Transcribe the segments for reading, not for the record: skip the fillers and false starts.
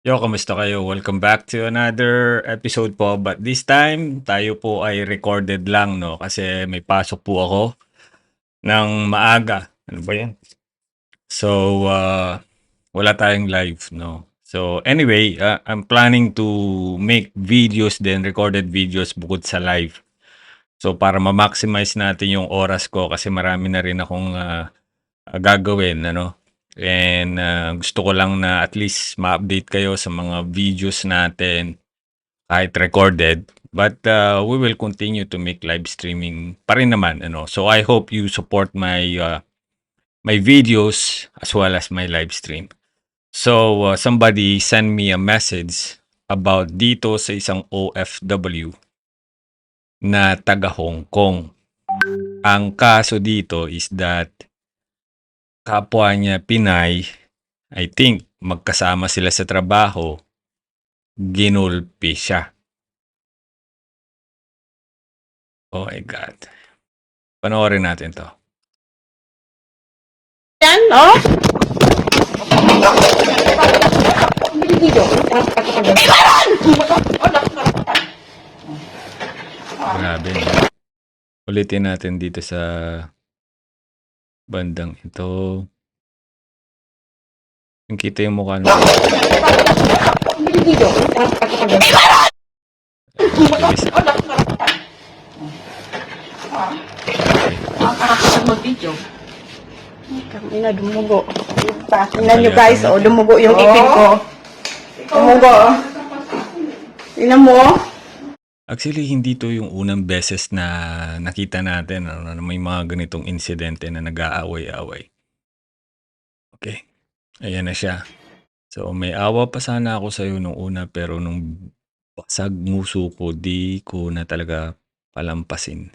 Yo, kamusta kayo? Welcome back to another episode po. But this time, tayo po ay recorded lang, no? Kasi may pasok po ako ng maaga. Ano ba yan? So, wala tayong live, no? So, anyway, I'm planning to make videos din, recorded videos bukod sa live. So, para ma-maximize natin yung oras ko kasi marami na rin akong gagawin, ano? And gusto ko lang na at least ma-update kayo sa mga videos natin kahit recorded. But we will continue to make live streaming pa rin naman, ano. So I hope you support my videos as well as my live stream. So somebody send me a message about dito sa isang OFW na taga Hong Kong. Ang kaso dito is that kapwa niya Pinay, I think magkasama sila sa trabaho, ginulpi siya. Oh my God. Panoorin natin to. Yan, oh. Grabe. No? Ulitin natin dito sa bandang ito. Yung kita yung mukha nito. Bilis. Mag-video. Kami na dumugo. Tingnan nyo guys, oh, dumugo yung ipin ko. Dumugo. Tingnan mo. Actually, hindi to yung unang beses na nakita natin na may mga ganitong insidente na nag-aaway-away. Okay. Ayan na siya. So, may awa pa sana ako sa'yo nung una pero nung basag nguso ko, di ko na talaga palampasin.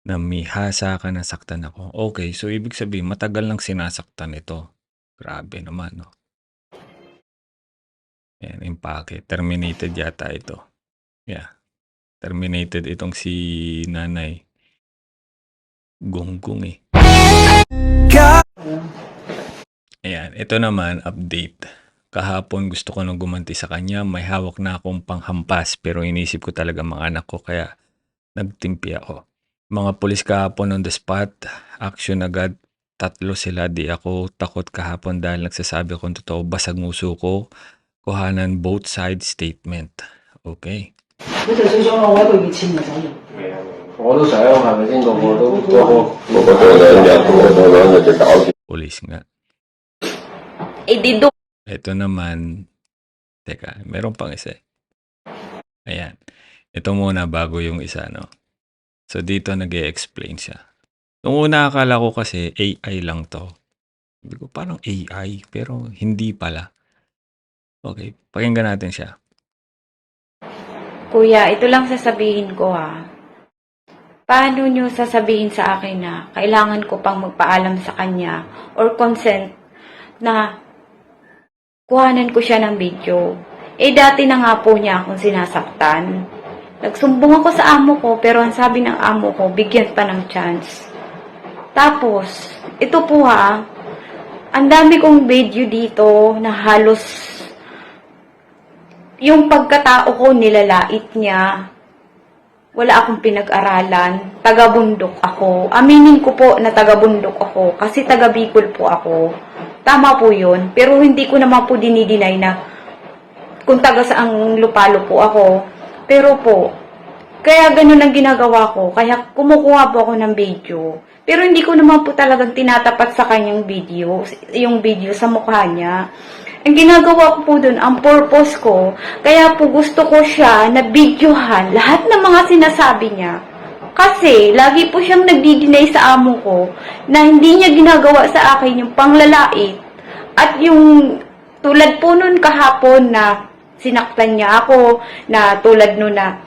Na may hasa ka, nasaktan ako. Okay, so ibig sabihin, matagal nang sinasaktan ito. Grabe naman, no? Ayan, impake. Terminated yata ito. Yeah. Terminated itong si Nanay Gonggong eh. Ayan, ito naman, update. Kahapon gusto ko nang gumanti sa kanya. May hawak na akong panghampas pero inisip ko talaga mga anak ko kaya nagtimpi ako. Mga pulis kahapon on the spot, action agad. 3 sila, di ako takot kahapon dahil nagsasabi kung totoo basag nguso ko. Kuhanan both side statement. Okay. 呢條小想我一個月前咪想用。我都想係咪先？個個都Pulis nga. Idido. Ito naman, teka, meron pang isa. Ayan. Ito muna bago yung isa, no? So, dito nag-e-explain siya. Nung una akala ko kasi AI lang to. Sabi ko, parang AI, pero hindi pala. Okay, pakinggan natin siya. Kuya, ito lang sasabihin ko ha. Paano nyo sasabihin sa akin na kailangan ko pang magpaalam sa kanya or consent na kuhanan ko siya ng video? Eh dati na nga po niya akong sinasaktan. Nagsumbong ako sa amo ko pero ang sabi ng amo ko, bigyan pa ng chance. Tapos, ito po ha, ang dami kong video dito na halos yung pagkatao ko nilalait niya. Wala akong pinag-aralan. Taga-bundok ako. Aminin ko po na taga-bundok ako. Kasi taga-Bicol po ako. Tama po yun. Pero hindi ko naman po dinidinay na kung taga saang lupalo po ako. Pero po, kaya ganun ang ginagawa ko. Kaya kumukuha po ako ng video. Pero hindi ko naman po talagang tinatapat sa kanyang video. Yung video sa mukha niya. Ang ginagawa ko po dun, ang purpose ko, kaya po gusto ko siya na videohan lahat ng mga sinasabi niya. Kasi, lagi po siyang nagdi-deny sa amo ko na hindi niya ginagawa sa akin yung panglalait. At yung tulad po nun kahapon na sinaktan niya ako, na tulad nun na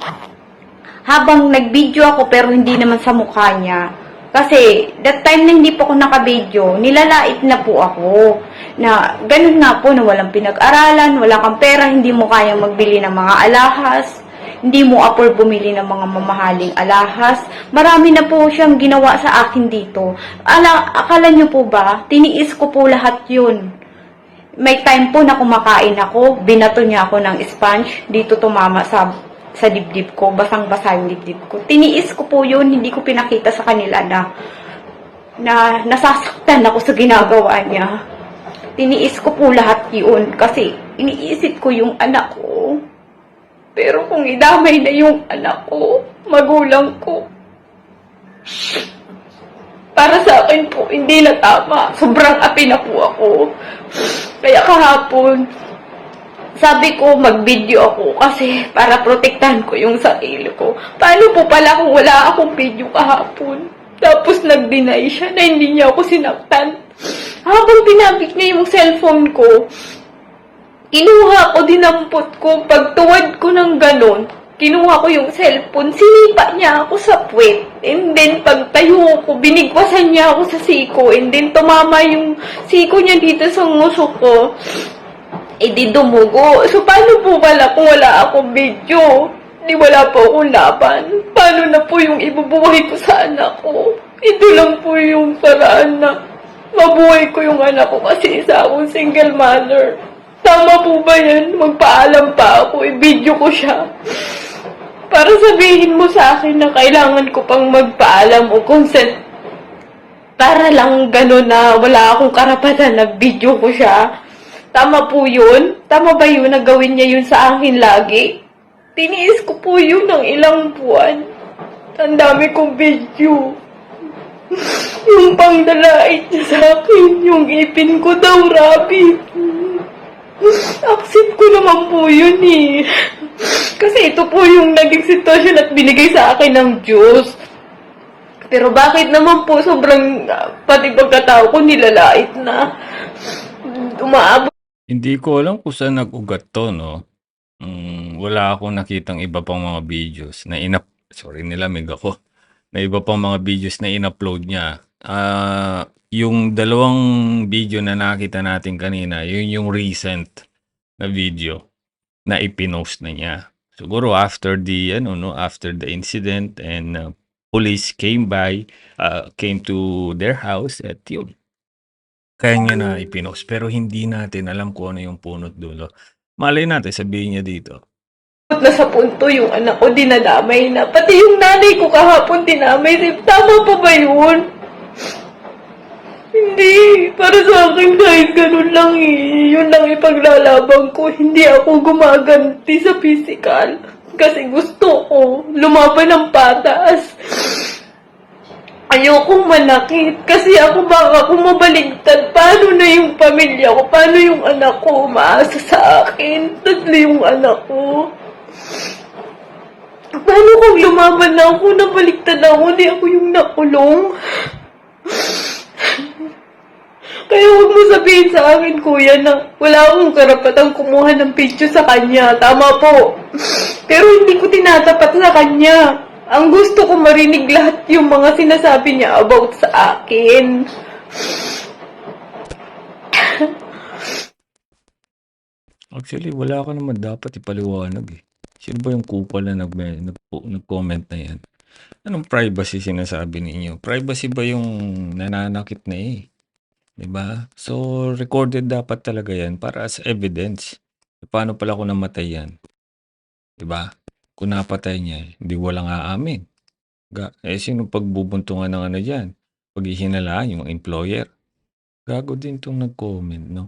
habang nag-video ako pero hindi naman sa mukha niya. Kasi, that time na hindi po ako naka-video, nilalait na po ako. Na, ganun nga po, na walang pinag-aralan, wala kang pera, hindi mo kayang magbili ng mga alahas, hindi mo afford bumili ng mga mamahaling alahas. Marami na po siyang ginawa sa akin dito. Akala niyo po ba, tiniis ko po lahat yun. may time po na kumakain ako, binato niya ako ng sponge, dito tumama sa dibdib ko, basang-basa yung dibdib ko. Tiniis ko po yun, hindi ko pinakita sa kanila na nasasaktan ako sa ginagawa niya. Tiniis ko po lahat yun kasi iniisip ko yung anak ko. Pero kung idamay na yung anak ko, magulang ko, para sa akin po, hindi na tama. Sobrang api na po ako. Kaya kahapon, sabi ko mag-video ako kasi para protektahan ko yung sarili ko. Paano po pala kung wala akong video kahapon? Tapos nag-deny siya na hindi niya ako sinaktan. Habang pinabik niya yung cellphone ko, kinuha ko, dinampot ko, pagtuwad ko ng ganon, kinuha ko yung cellphone, sinipa niya ako sa puwet. And then, pagtayo ko, binigwasan niya ako sa siko. And then, tumama yung siko niya dito sa nguso ko. E di dumugo. So, paano po pala kung wala akong video? Di wala po akong laban. Paano na po yung ibubuhay ko sa anak ko? Ito lang po yung paraan na mabuhay ko yung anak ko kasi isa akong single mother. Tama po ba yan? Magpaalam pa ako, i-video ko siya. Para sabihin mo sa akin na kailangan ko pang magpaalam o consent. Para lang gano'n na wala akong karapatan na video ko siya. Tama po yun? Tama ba yun na gawin niya yun sa akin lagi? Tiniis ko po yun ng ilang buwan. Ang dami kong video. Yung pangdalait niya sa akin, yung ipin ko daw, rabbit. Accept ko naman po yun eh. Kasi ito po yung naging sitwasyon at binigay sa akin ng Diyos. Pero bakit naman po sobrang pati pagkatao ko nilalait na umaabot. Hindi ko alam kung saan nag-ugat to, no? Wala akong nakitang iba pang mga videos na sorry, nilamig ako. Na iba pang mga videos na in-upload niya. Yung dalawang video na nakita natin kanina, yun yung recent na video na ipinost na niya. Siguro after the incident and police came to their house at yun. Kaya niya na ipinost. Pero hindi natin alam kung ano yung punot dulo. Malay natin, sabihin niya dito. Na sa punto yung anak ko dinadamay na. Pati yung nanay ko kahapon dinamay. Tama pa ba yun? Hindi. Para sa akin kahit ganun lang eh. Yun lang ipaglalaban ko. Hindi ako gumaganti sa physical. Kasi gusto ko lumaban ng patas. Ayokong manakit. Kasi ako baka kung mabaligtad, paano na yung pamilya ko? Paano yung anak ko umaasa sa akin? Tatlo yung anak ko. Paano kung lumaban na ako, nabaligtad ako, hindi ako yung nakulong? Kaya huwag mo sabihin sa akin, kuya, na wala akong karapatang kumuha ng picture sa kanya. Tama po. Pero hindi ko tinatapat sa kanya. Ang gusto ko marinig lahat yung mga sinasabi niya about sa akin. Actually, wala ka naman dapat ipaliwanag eh. Sino ba yung kupal na nag-comment na yan? Anong privacy sinasabi ninyo? Privacy ba yung nananakit na eh? Diba? So, recorded dapat talaga yan para as evidence. Paano pala kung namatay yan? Diba? Kung napatay niya, hindi walang aamin. Sino pagbubuntungan ng ano dyan? Paghihinalaan yung employer. Gago din itong nag-comment, no?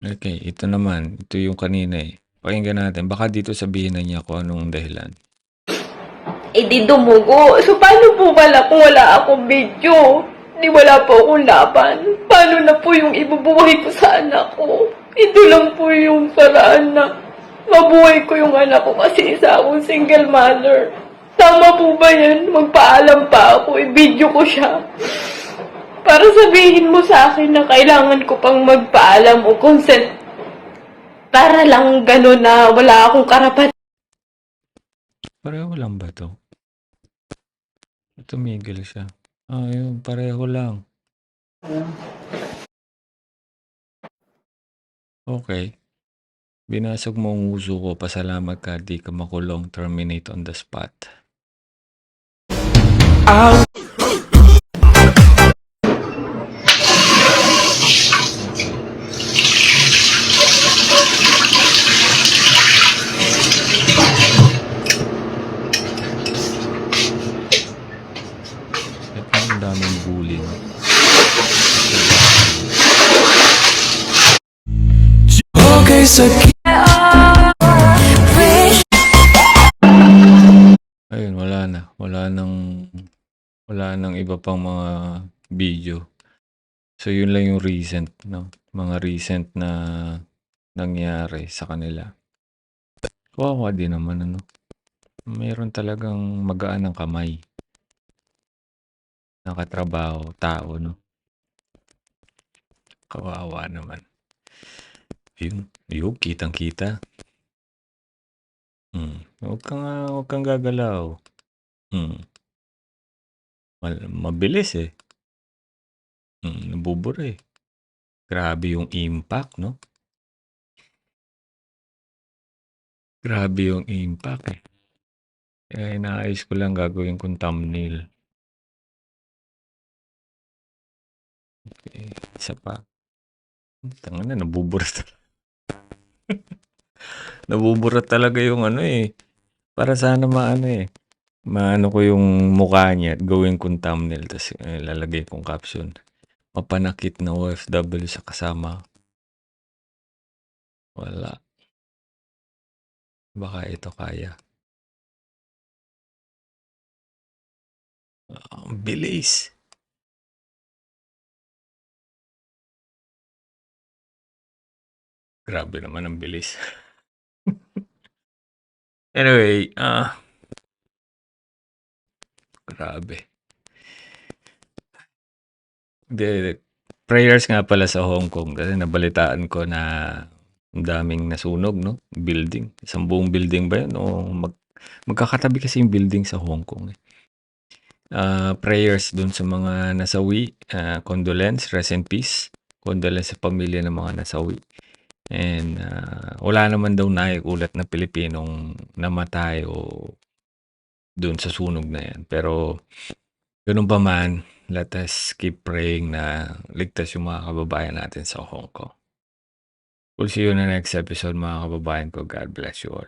Okay, ito naman. Ito yung kanina eh. Pakinggan natin. Baka dito sabihin na niya kung anong dahilan. Eh di dumugo. So paano po pala kung wala akong video? Di wala po akong laban. Paano na po yung ibubuhay ko sa anak ko? Ito lang po yung paraan na mabuhay ko yung anak ko kasi isa akong single mother. Tama po ba yan? Magpaalam pa ako, i-video ko siya. Para sabihin mo sa akin na kailangan ko pang magpaalam o consent. Para lang gano'n na wala akong karapatan. Pareho lang ba to? Tumigil siya. Yun, pareho lang. Okay. Binasag mo ang uso ko. Pasalamat ka. Di ka makulong. Terminate on the spot. Ayun, wala na. Wala nang iba pang mga video. So, yun lang yung recent, no? Mga recent na nangyari sa kanila. Kawawa din naman, ano? Mayroon talagang magaan ng kamay. Nakatrabaho, tao, no? Kawawa naman. Yun, kitang-kita. Huwag kang gagalaw. Mabilis eh. Nabubura eh. Grabe yung impact, no? Grabe yung impact eh. Kaya inaayos ko lang gagawin kong thumbnail. Okay, isa pa. Tanga na, nabubura talaga. Nabubura talaga yung ano eh. Para sana maano eh. Maano ko yung mukha niya at gawin kong thumbnail tapos lalagay kong caption. Mapanakit na OFW sa kasama. Wala. Baka ito kaya. Ang bilis. Grabe naman ang bilis. Anyway, grabe. Prayers nga pala sa Hong Kong kasi nabalitaan ko na ang daming nasunog, no? Building. Isang buong building ba yun? O magkakatabi kasi yung building sa Hong Kong. Prayers dun sa mga nasawi. Condolence, rest in peace. Condolence sa pamilya ng mga nasawi. And wala naman daw naikulat na Pilipinong namatay o dun sa sunog na yan. Pero ganun pa man, let us keep praying na ligtas yung mga kababayan natin sa Hong Kong. We'll see you in the next episode mga kababayan ko. God bless you all.